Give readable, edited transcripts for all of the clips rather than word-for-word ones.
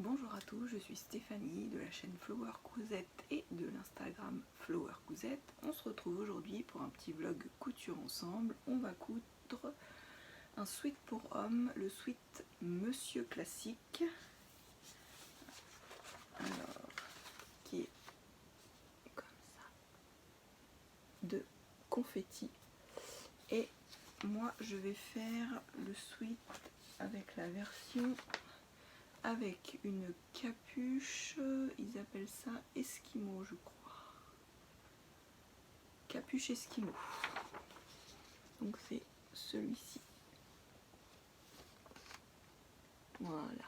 Bonjour à tous, je suis Stéphanie de la chaîne Flower Cousette et de l'Instagram Flower Cousette. On se retrouve aujourd'hui pour un petit vlog couture ensemble. On va coudre un sweat pour homme, le sweat Monsieur Classique. Alors, qui est comme ça, de confetti. Et moi je vais faire le sweat avec la version avec une capuche, ils appellent ça Esquimau je crois. Capuche Esquimau. Donc c'est celui-ci. Voilà.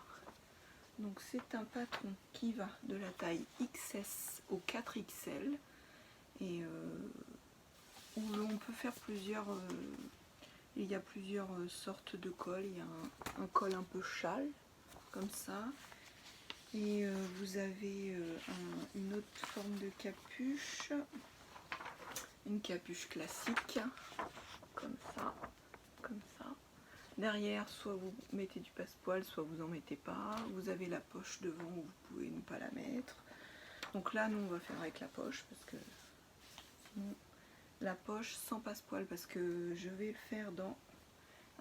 Donc c'est un patron qui va de la taille XS au 4XL. Et où on peut faire plusieurs... il y a plusieurs sortes de cols. Il y a un col un peu châle, comme ça. Et vous avez une autre forme de capuche, une capuche classique, comme ça, comme ça. Derrière, soit vous mettez du passepoil, soit vous en mettez pas. Vous avez la poche devant où vous pouvez ne pas la mettre. Donc là, nous, on va faire avec la poche, parce que sinon, la poche sans passepoil, parce que je vais le faire dans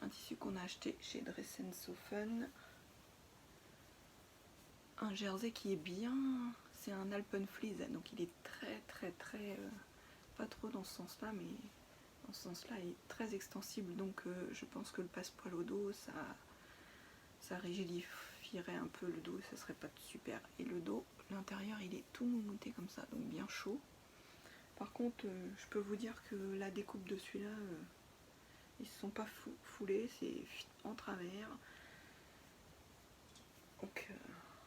un tissu qu'on a acheté chez Dress & Soften. Un jersey qui est bien, c'est un Alpenfleece, donc il est très pas trop dans ce sens là, mais dans ce sens là il est très extensible, donc je pense que le passepoil au dos ça rigidifierait un peu le dos et ça serait pas super. Et le dos, l'intérieur il est tout moumoute comme ça, donc bien chaud. Par contre je peux vous dire que la découpe de celui-là, ils se sont pas foulés, c'est en travers, donc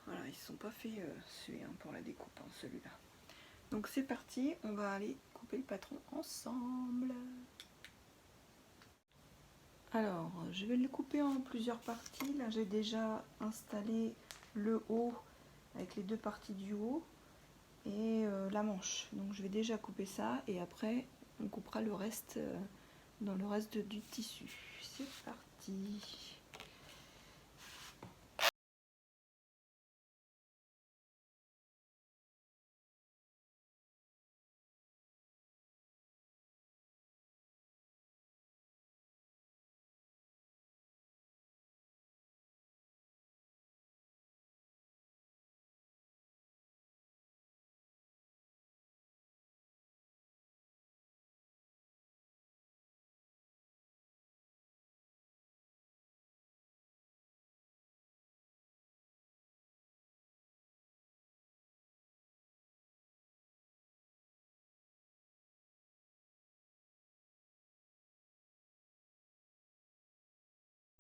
voilà, ils ne se sont pas fait suer pour la découpe, celui-là. Donc c'est parti, on va aller couper le patron ensemble. Alors, je vais le couper en plusieurs parties. Là, j'ai déjà installé le haut avec les deux parties du haut et la manche. Donc je vais déjà couper ça et après, on coupera le reste dans le reste du tissu. C'est parti.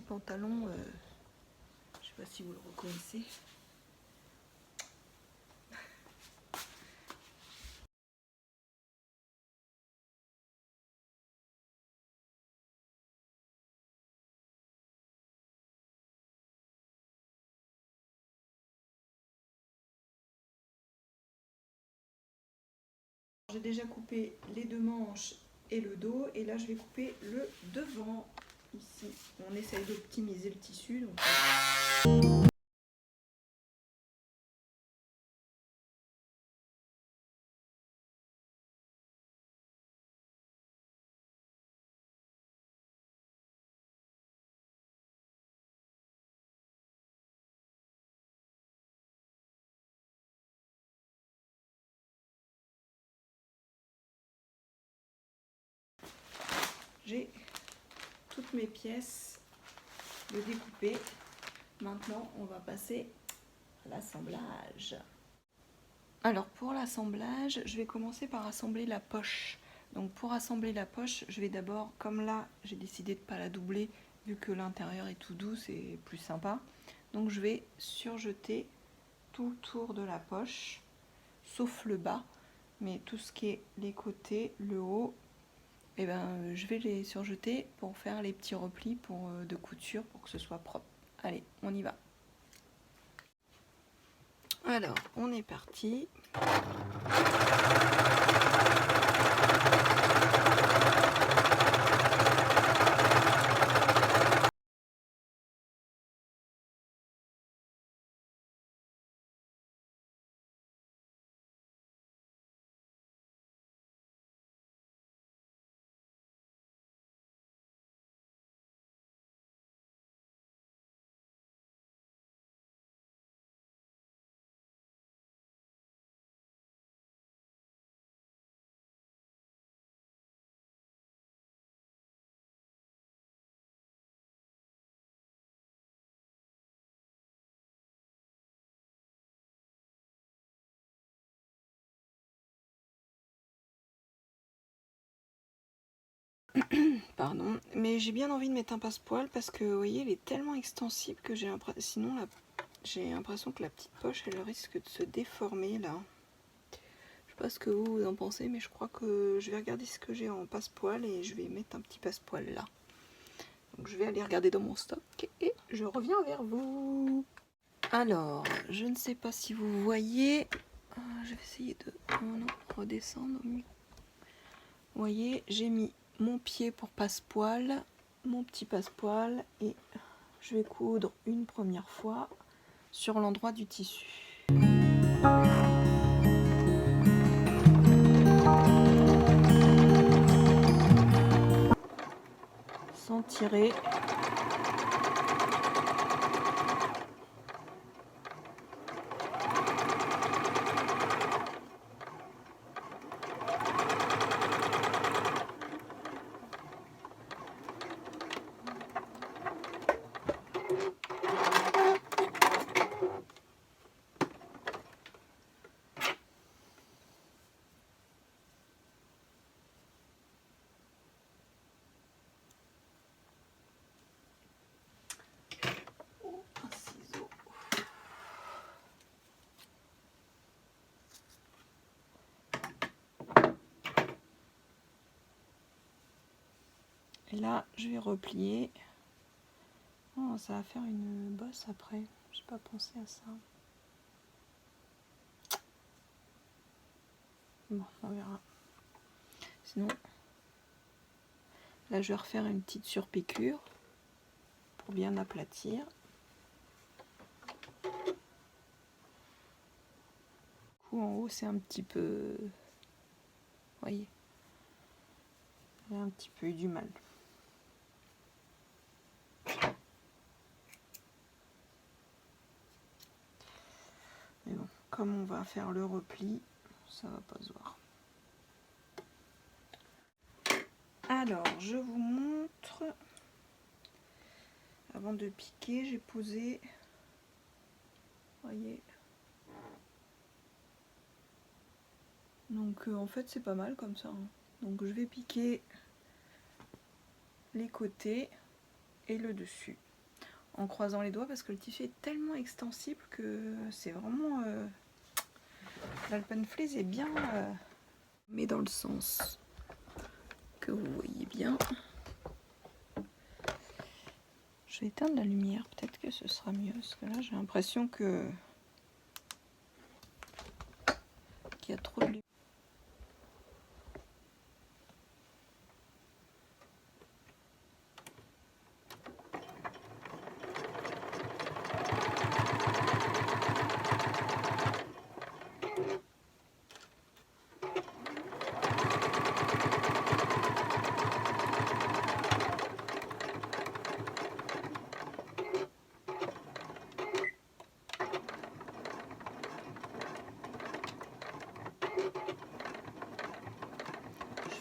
Pantalon, je sais pas si vous le reconnaissez. J'ai déjà coupé les deux manches et le dos, et là je vais couper le devant ici. On essaye d'optimiser le tissu. Donc... J'ai toutes mes pièces de découper. Maintenant, on va passer à l'assemblage. Alors pour l'assemblage, je vais commencer par assembler la poche. Donc pour assembler la poche, je vais d'abord, comme là, j'ai décidé de ne pas la doubler, vu que l'intérieur est tout doux, c'est plus sympa. Donc je vais surjeter tout le tour de la poche, sauf le bas, mais tout ce qui est les côtés, le haut, et ben, je vais les surjeter pour faire les petits replis de couture pour que ce soit propre. Allez, on y va. Alors, on est parti. Pardon, mais j'ai bien envie de mettre un passepoil parce que vous voyez, il est tellement extensible que j'ai l'impression que la petite poche elle risque de se déformer là. Je sais pas ce que vous en pensez, mais je crois que je vais regarder ce que j'ai en passepoil et je vais mettre un petit passepoil là. Donc je vais aller regarder dans mon stock et je reviens vers vous. Alors, je ne sais pas si vous voyez, je vais essayer de redescendre. Vous voyez, j'ai mis mon pied pour passepoil, mon petit passepoil, et je vais coudre une première fois sur l'endroit du tissu. Sans tirer. Et là, je vais replier. Oh, ça va faire une bosse après. J'ai pas pensé à ça. Bon, on verra. Sinon, là, je vais refaire une petite surpiqûre pour bien aplatir. Du coup, en haut, c'est un petit peu... Vous voyez, j'ai un petit peu eu du mal. Mais bon, comme on va faire le repli, ça va pas se voir. Alors, je vous montre. Avant de piquer, j'ai posé, voyez. Donc en fait c'est pas mal comme ça. Hein. Donc je vais piquer les côtés et le dessus en croisant les doigts parce que le tissu est tellement extensible que c'est vraiment l'Alpenfleece est bien mais dans le sens que vous voyez bien. Je vais éteindre la lumière, peut-être que ce sera mieux parce que là j'ai l'impression qu'il y a trop de lumière.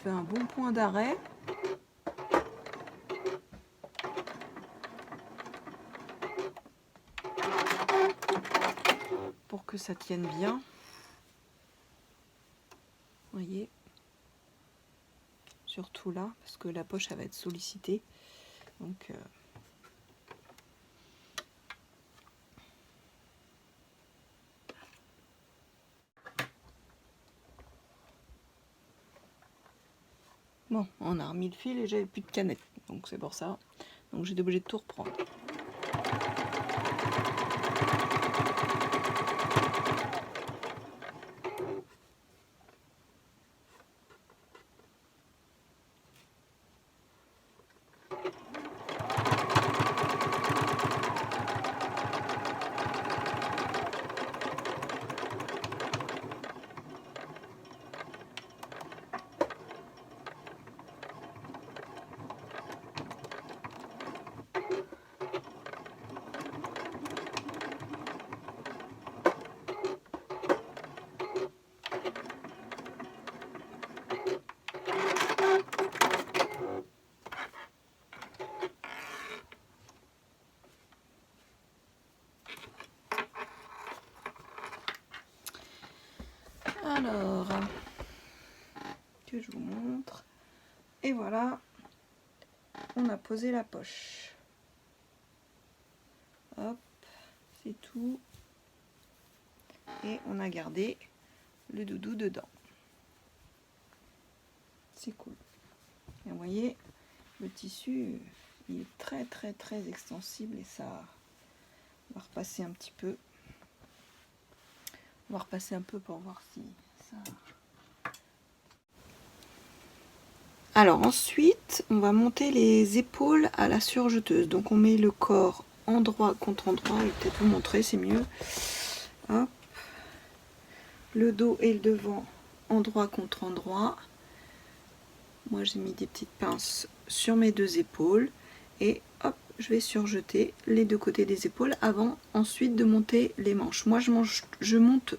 Je fais un bon point d'arrêt. Pour que ça tienne bien. Vous voyez. Surtout là, parce que la poche elle va être sollicitée. Donc bon, on a remis le fil et j'avais plus de canette, donc c'est pour ça. Donc j'ai été obligée de tout reprendre. Alors, que je vous montre. Et voilà, on a posé la poche. Hop, c'est tout. Et on a gardé le doudou dedans. C'est cool. Et vous voyez, le tissu, il est très très très extensible et ça va repasser un petit peu. On va repasser un peu pour voir si ça... Alors ensuite, on va monter les épaules à la surjeteuse. Donc on met le corps endroit contre endroit. Je vais peut-être vous montrer, c'est mieux. Hop. Le dos et le devant, endroit contre endroit. Moi j'ai mis des petites pinces sur mes deux épaules. Et hop, je vais surjeter les deux côtés des épaules avant ensuite de monter les manches. Moi je monte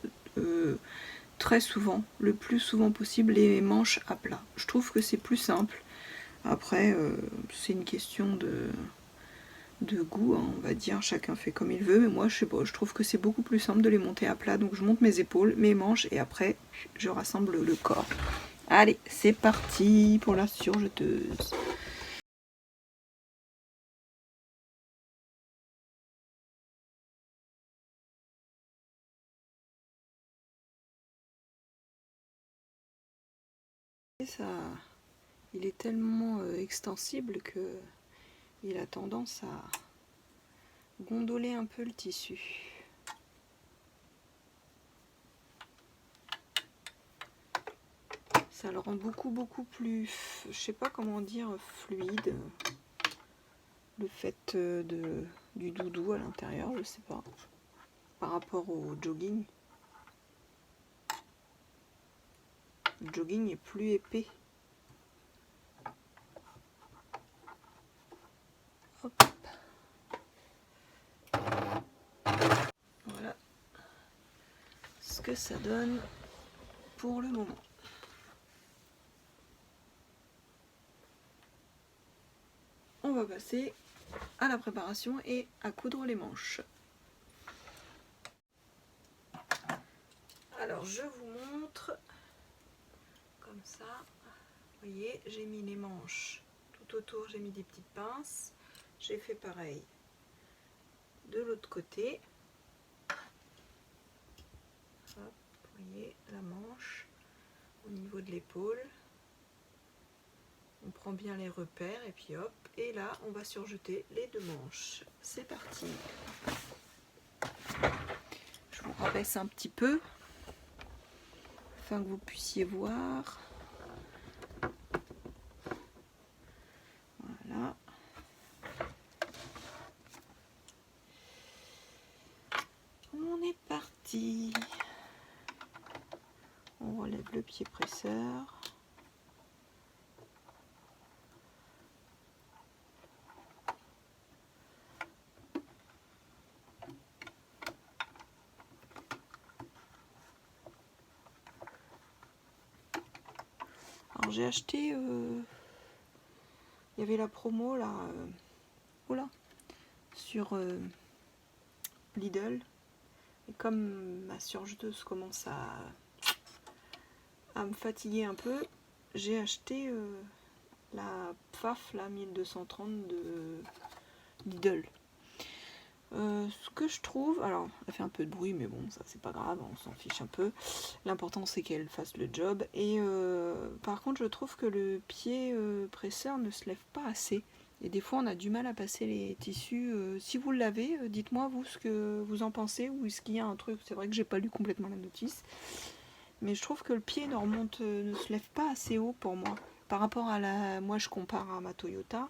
très souvent, le plus souvent possible, les manches à plat. Je trouve que c'est plus simple. Après, c'est une question de goût, hein, on va dire, chacun fait comme il veut, mais moi je sais pas, je trouve que c'est beaucoup plus simple de les monter à plat. Donc je monte mes épaules, mes manches et après je rassemble le corps. Allez, c'est parti pour la surjeteuse. Ça, il est tellement extensible que il a tendance à gondoler un peu le tissu. Ça le rend beaucoup plus, je sais pas comment dire, fluide. Le fait du doudou à l'intérieur, je sais pas. Par rapport au jogging. Le jogging est plus épais. Hop. Voilà ce que ça donne pour le moment. On va passer à la préparation et à coudre les manches. Alors je vous montre comme ça. Vous voyez, j'ai mis les manches tout autour, j'ai mis des petites pinces. J'ai fait pareil de l'autre côté. Hop, vous voyez la manche au niveau de l'épaule. On prend bien les repères et puis hop, et là on va surjeter les deux manches. C'est parti. Je vous rabaisse un petit peu afin que vous puissiez voir. Voilà. On est parti. On relève le pied presseur. Alors j'ai acheté, il y avait la promo là, oula, sur Lidl. Et comme ma surjeteuse commence à me fatiguer un peu, j'ai acheté la PFAF, la 1230 de Lidl. Ce que je trouve, alors elle fait un peu de bruit mais bon ça c'est pas grave, on s'en fiche un peu, l'important c'est qu'elle fasse le job. Et par contre je trouve que le pied presseur ne se lève pas assez et des fois on a du mal à passer les tissus. Si vous l'avez, dites-moi vous ce que vous en pensez, ou est-ce qu'il y a un truc, c'est vrai que j'ai pas lu complètement la notice, mais je trouve que le pied ne remonte, ne se lève pas assez haut pour moi par rapport à moi je compare à ma Toyota.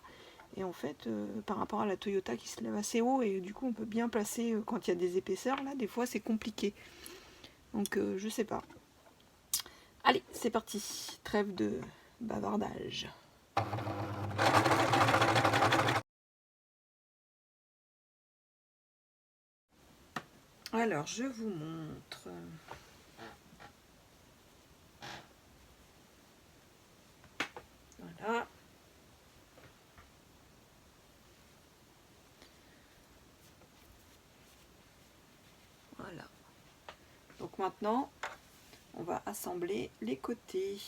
Et en fait, par rapport à la Toyota qui se lève assez haut, et du coup on peut bien placer quand il y a des épaisseurs, là des fois c'est compliqué. Donc je sais pas. Allez, c'est parti. Trêve de bavardage. Alors je vous montre. Voilà. Voilà. Donc maintenant, on va assembler les côtés.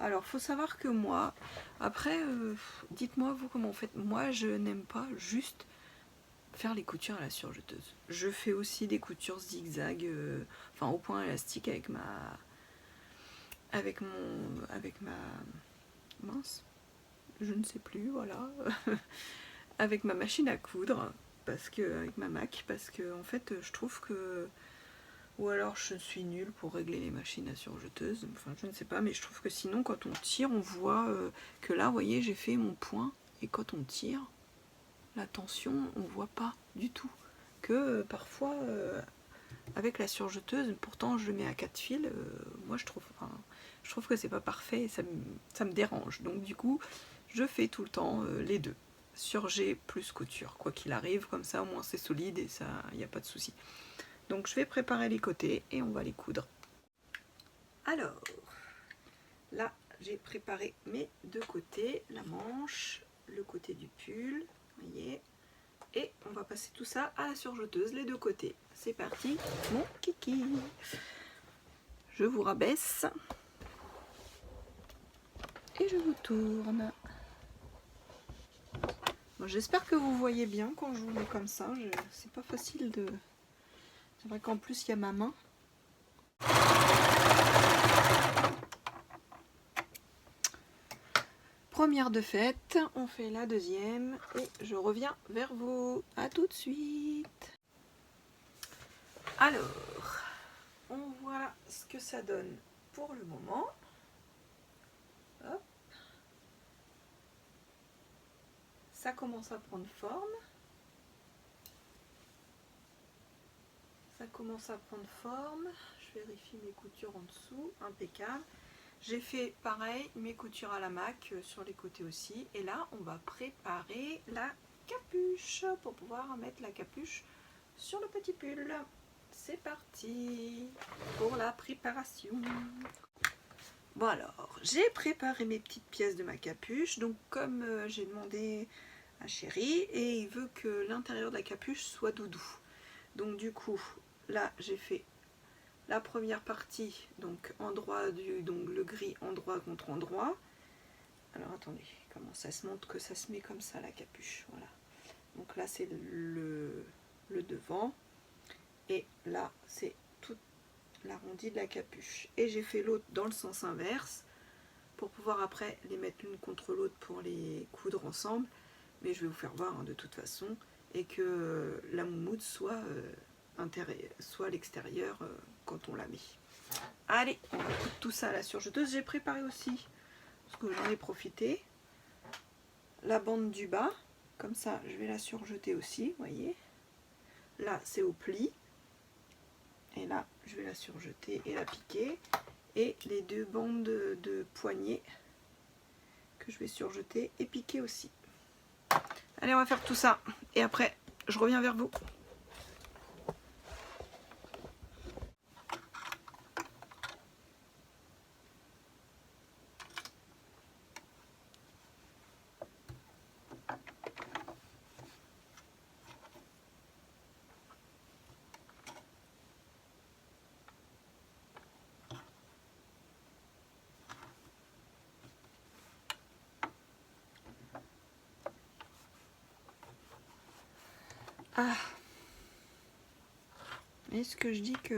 Alors, faut savoir que moi, après, dites-moi vous comment vous faites. Moi, je n'aime pas juste faire les coutures à la surjeteuse. Je fais aussi des coutures zigzag, enfin au point élastique avec ma mince, je ne sais plus, voilà, avec ma machine à coudre, parce que avec ma Mac, parce que en fait je trouve que, ou alors je suis nulle pour régler les machines à surjeteuse, enfin je ne sais pas, mais je trouve que sinon quand on tire on voit que là vous voyez j'ai fait mon point, et quand on tire la tension on voit pas du tout, que parfois avec la surjeteuse, pourtant je le mets à 4 fils, moi je trouve que c'est pas parfait et ça me dérange, donc du coup je fais tout le temps les deux, surjet plus couture, quoi qu'il arrive, comme ça au moins c'est solide et ça, il n'y a pas de souci. Donc je vais préparer les côtés et on va les coudre. Alors, là j'ai préparé mes deux côtés, la manche, le côté du pull, vous voyez, et on va passer tout ça à la surjeteuse, les deux côtés. C'est parti, mon kiki. Je vous rabaisse et je vous tourne. Bon, j'espère que vous voyez bien quand je vous mets comme ça. C'est pas facile de... C'est vrai qu'en plus il y a ma main. Première de faite, on fait la deuxième et je reviens vers vous. À tout de suite. Alors, on voit ce que ça donne pour le moment. Hop. Ça commence à prendre forme. Ça commence à prendre forme. Je vérifie mes coutures en dessous. Impeccable. J'ai fait pareil, mes coutures à la Mac sur les côtés aussi. Et là, on va préparer la capuche pour pouvoir mettre la capuche sur le petit pull. C'est parti pour la préparation. Bon alors, j'ai préparé mes petites pièces de ma capuche. Donc comme j'ai demandé à Chéri, et il veut que l'intérieur de la capuche soit doudou. Donc du coup, là j'ai fait la première partie, donc endroit donc le gris endroit contre endroit. Alors attendez, comment ça se montre que ça se met comme ça la capuche, voilà. Donc là c'est le devant, et là c'est toute l'arrondi de la capuche. Et j'ai fait l'autre dans le sens inverse, pour pouvoir après les mettre l'une contre l'autre pour les coudre ensemble. Mais je vais vous faire voir hein, de toute façon, et que la moumoute soit à l'extérieur quand on la met. Allez, on va coudre tout ça à la surjeteuse. J'ai préparé aussi, parce que j'en ai profité, la bande du bas. Comme ça, je vais la surjeter aussi, vous voyez. Là, c'est au pli. Et là, je vais la surjeter et la piquer. Et les deux bandes de poignets que je vais surjeter et piquer aussi. Allez, on va faire tout ça. Et après, je reviens vers vous. Ah, est-ce que je dis que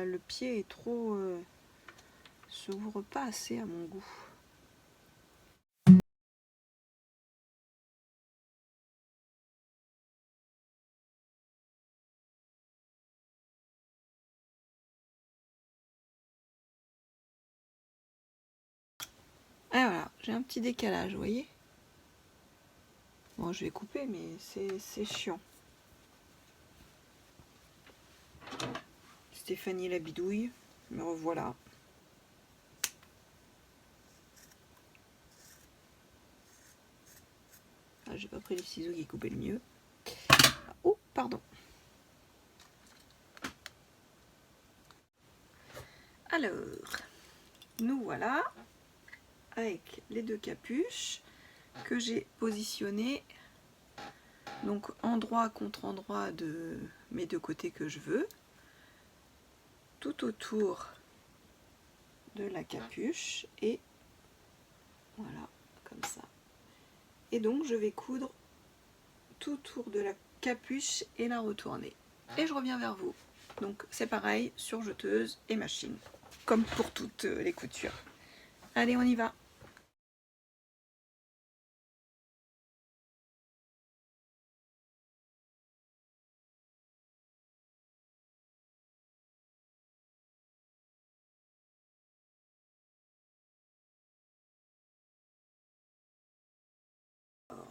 le pied est trop... s'ouvre pas assez à mon goût. Et voilà, j'ai un petit décalage, vous voyez. Bon, je vais couper, mais c'est chiant. Stéphanie la bidouille, me revoilà. Ah, j'ai pas pris les ciseaux qui coupaient le mieux. Oh, pardon. Alors, nous voilà avec les deux capuches que j'ai positionnées, donc endroit contre endroit de mes deux côtés que je veux, tout autour de la capuche, et Voilà, comme ça. Et donc je vais coudre tout autour de la capuche et la retourner. Et je reviens vers vous. Donc c'est pareil sur jeteuse et machine, comme pour toutes les coutures. Allez, on y va.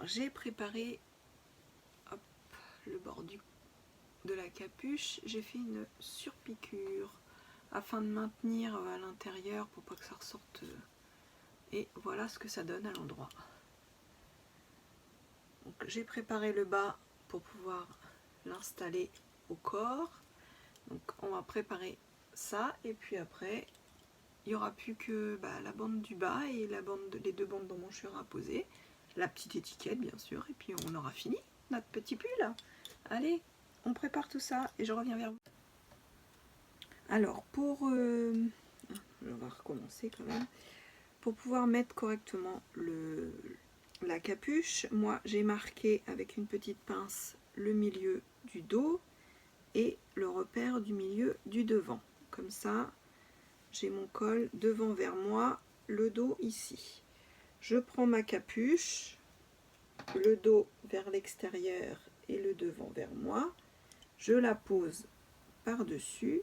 J'ai préparé le bord de la capuche, j'ai fait une surpiqûre afin de maintenir à l'intérieur pour pas que ça ressorte. Et voilà ce que ça donne à l'endroit. J'ai préparé le bas pour pouvoir l'installer au corps. Donc on va préparer ça et puis après il n'y aura plus que la bande du bas et les deux bandes d'emmanchure à poser. La petite étiquette bien sûr et puis on aura fini notre petit pull. Allez, on prépare tout ça et je reviens vers vous. Alors on va recommencer quand même. Pour pouvoir mettre correctement la capuche, moi j'ai marqué avec une petite pince le milieu du dos et le repère du milieu du devant. Comme ça, j'ai mon col devant vers moi, le dos ici. Je prends ma capuche, le dos vers l'extérieur et le devant vers moi. Je la pose par-dessus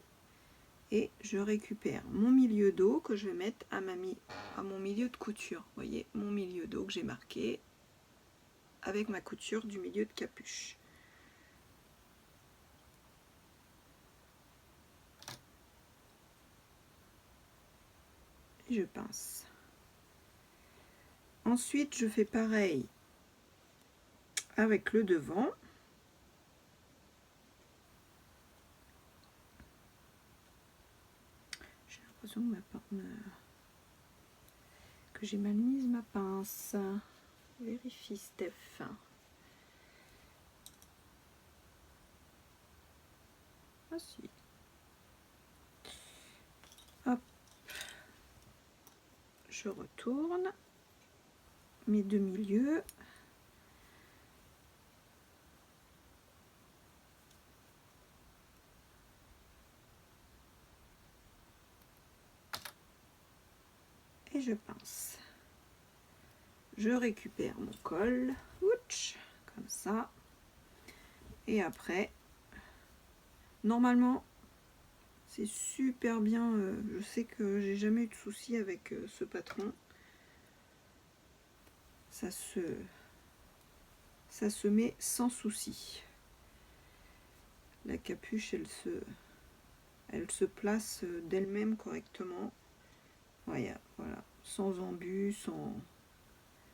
et je récupère mon milieu dos que je vais mettre à mon milieu de couture. Vous voyez, mon milieu dos que j'ai marqué avec ma couture du milieu de capuche. Et je pince. Ensuite, je fais pareil avec le devant. J'ai l'impression que j'ai mal mise ma pince. Vérifie, Steph. Ah si. Hop. Je retourne mes deux milieux. Et je pince. Je récupère mon col. Ouch, comme ça. Et après, normalement, c'est super bien. Je sais que j'ai jamais eu de soucis avec ce patron. Ça se met sans souci. La capuche, elle se place d'elle-même correctement. Voilà, sans embus,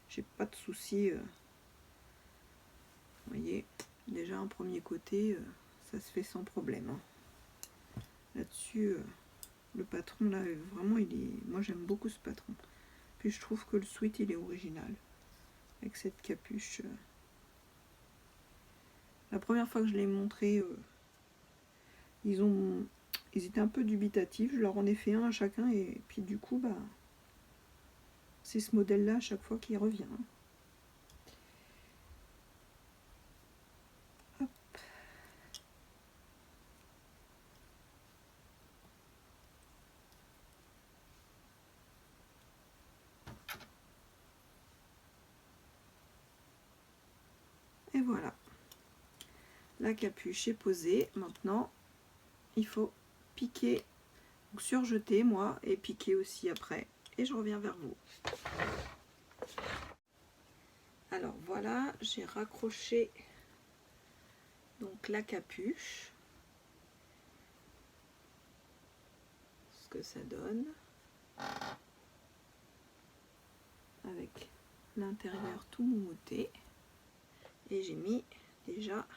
j'ai pas de soucis. Vous voyez, déjà un premier côté, ça se fait sans problème. Hein. Là-dessus, le patron là, vraiment, moi j'aime beaucoup ce patron. Puis je trouve que le sweat il est original avec cette capuche. La première fois que je l'ai montré, ils étaient un peu dubitatifs. Je leur en ai fait un à chacun et puis du coup, c'est ce modèle-là à chaque fois qui revient. Hop. Et voilà. La capuche est posée. Maintenant, il faut piquer, donc surjeter moi et piquer aussi après. Et je reviens vers vous. Alors voilà, j'ai raccroché donc la capuche. Ce que ça donne. Avec l'intérieur tout moumoté. Et j'ai mis déjà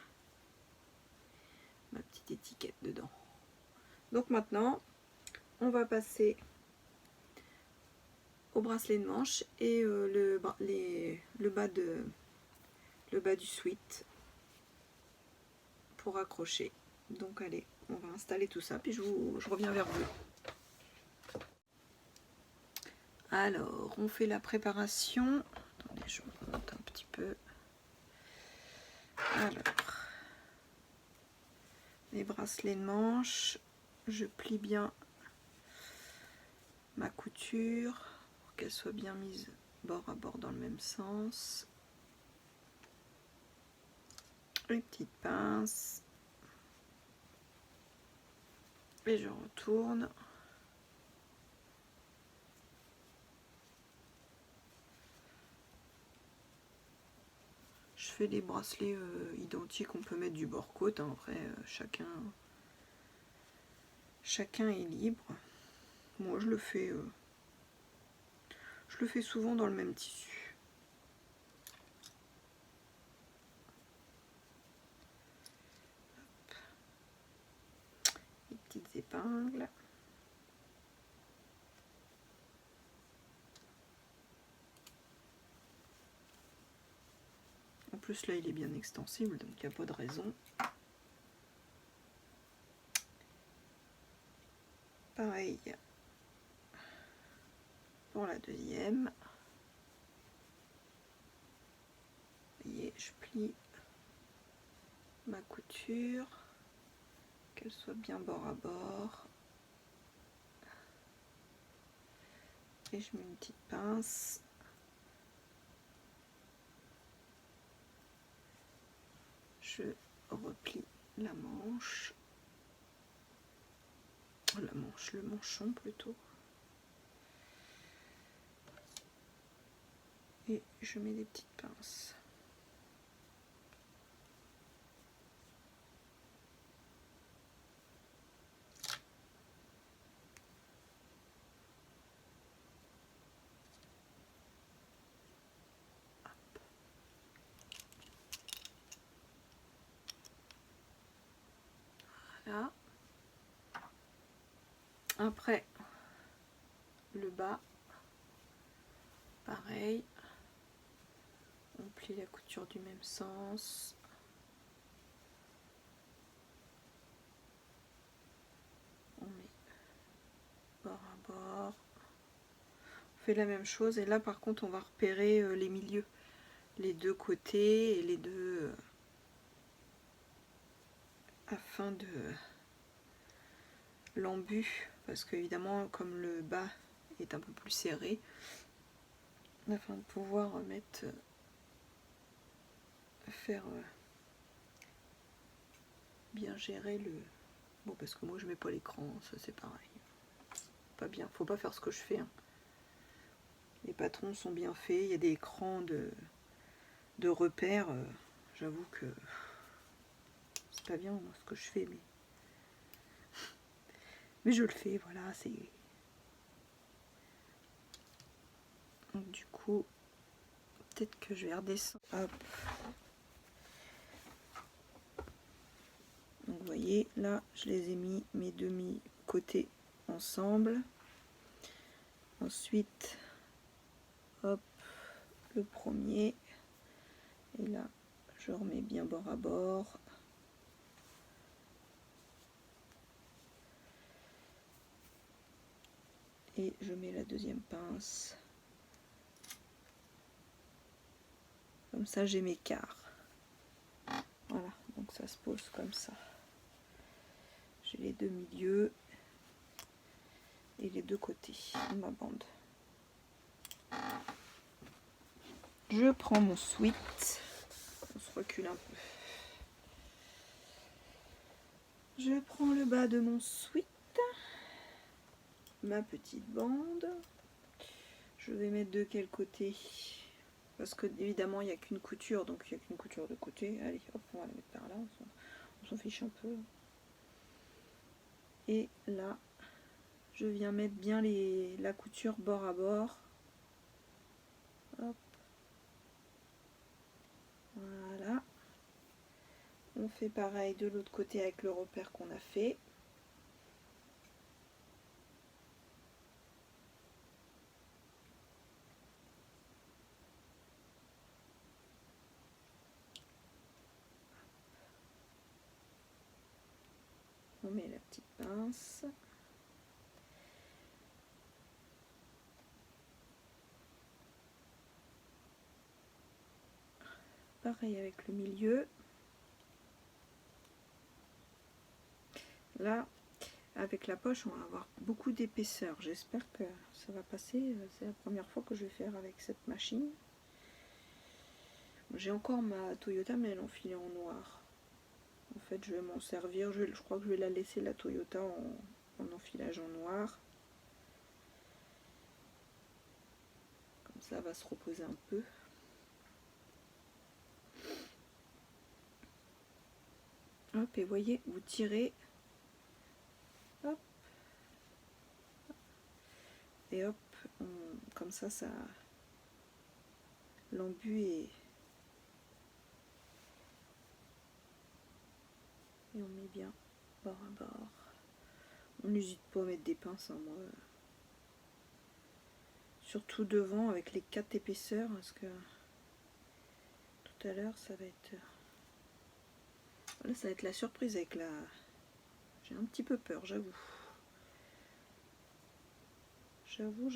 ma petite étiquette dedans. Donc maintenant, on va passer au bracelet de manche et le bas du sweat pour accrocher. Donc allez, on va installer tout ça, puis je reviens vers vous. Alors, on fait la préparation. Attendez, je remonte un petit peu. Alors, les bracelets de manche, je plie bien ma couture pour qu'elle soit bien mise bord à bord dans le même sens. Les petites pinces. Et je retourne. Je fais des bracelets identiques, on peut mettre du bord-côte, hein. Après chacun est libre. Moi je le fais souvent dans le même tissu. Les petites épingles. En plus là il est bien extensible, donc il n'y a pas de raison. Pareil pour la deuxième. Vous voyez, je plie ma couture, qu'elle soit bien bord à bord. Et je mets une petite pince. Je replie la manche. Le manchon plutôt. Et je mets des petites pinces. Voilà. Après, le bas, pareil. On plie la couture du même sens. On met bord à bord. On fait la même chose et là par contre on va repérer les milieux. Les deux côtés et les deux afin de l'embu, parce qu'évidemment comme le bas est un peu plus serré, afin de pouvoir faire bien gérer le... Bon, parce que moi je mets pas l'écran, ça c'est pareil. Pas bien, faut pas faire ce que je fais, hein. Les patrons sont bien faits, il y a des écrans de repères, j'avoue que c'est pas bien ce que je fais, mais je le fais, voilà, c'est... Donc du coup, peut-être que je vais redescendre. Hop. Donc vous voyez, là, je les ai mis mes demi-côtés ensemble. Ensuite, hop, le premier. Et là, je remets bien bord à bord. Et je mets la deuxième pince. Comme ça, j'ai mes quarts. Voilà, donc ça se pose comme ça. J'ai les deux milieux et les deux côtés de ma bande. Je prends mon sweat. On se recule un peu. Je prends le bas de mon sweat. Ma petite bande. Je vais mettre de quel côté? Parce que évidemment il n'y a qu'une couture, donc il n'y a qu'une couture de côté. Allez, hop, on va la mettre par là, on s'en fiche un peu. Et là, je viens mettre bien la couture bord à bord. Hop. Voilà. On fait pareil de l'autre côté avec le repère qu'on a fait. On met la petite pince. pareil avec le milieu. Là, avec la poche, on va avoir beaucoup d'épaisseur. J'espère que ça va passer. C'est la première fois que je vais faire avec cette machine. J'ai encore ma Toyota, mais elle est enfilée en noir. En fait, je vais m'en servir. Je crois que je vais la laisser, la Toyota, en enfilage en noir. Comme ça, elle va se reposer un peu. Hop, et voyez, vous tirez. Hop. Et hop, comme ça, l'embu est... Et on met bien bord à bord. On n'hésite pas à mettre des pinces, hein, moi. Surtout devant avec les 4 épaisseurs, parce que tout à l'heure ça va être... Là, ça va être la surprise avec la... J'ai un petit peu peur, j'avoue. J'avoue.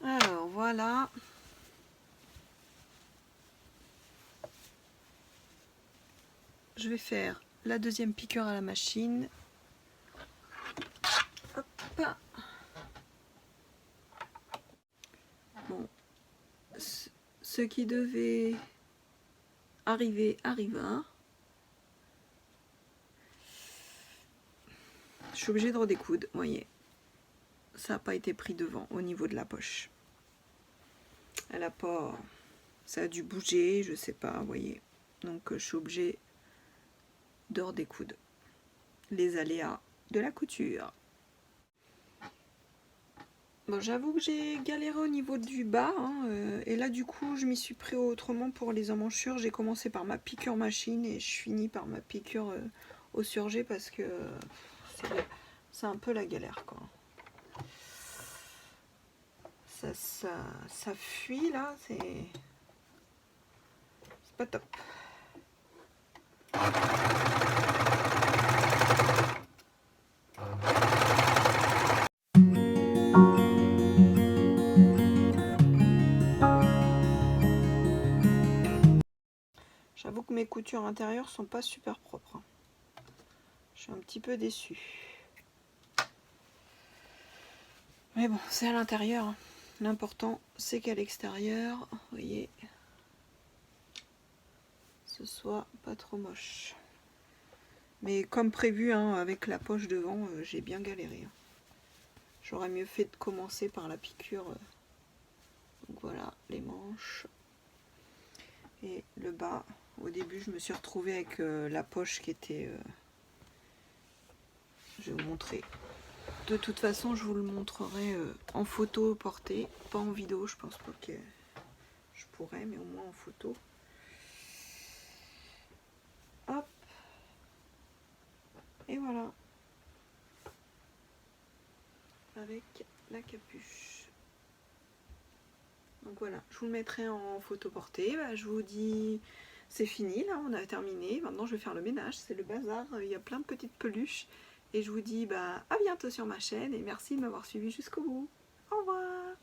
Alors voilà. Je vais faire la deuxième piqûre à la machine. Hop. Bon. Ce qui devait arriver arriva. Je suis obligée de redécoudre, vous voyez. Ça n'a pas été pris devant au niveau de la poche. Elle a pas... Ça a dû bouger, je sais pas, vous voyez. Donc je suis obligée de redécoudre. Les aléas de la couture. Bon, j'avoue que j'ai galéré au niveau du bas, hein, et là du coup je m'y suis pris autrement pour les emmanchures. J'ai commencé par ma piqûre machine et je finis par ma piqûre au surjet parce que c'est un peu la galère quoi. Ça fuit là, c'est pas top. J'avoue que mes coutures intérieures sont pas super propres. Je suis un petit peu déçue. Mais bon, c'est à l'intérieur. L'important, c'est qu'à l'extérieur, vous voyez, ce soit pas trop moche. Mais comme prévu, hein, avec la poche devant, j'ai bien galéré. J'aurais mieux fait de commencer par la piqûre. Donc voilà, les manches. Et le bas, au début, je me suis retrouvée avec la poche qui était... je vais vous montrer. De toute façon, je vous le montrerai en photo portée, pas en vidéo. Je pense pas que je pourrais, mais au moins en photo. Hop. Et voilà. Avec la capuche. Donc voilà, je vous le mettrai en photo portée. Bah, je vous dis, c'est fini là, on a terminé. Maintenant je vais faire le ménage, c'est le bazar, il y a plein de petites peluches. Et je vous dis bah, à bientôt sur ma chaîne et merci de m'avoir suivi jusqu'au bout. Au revoir.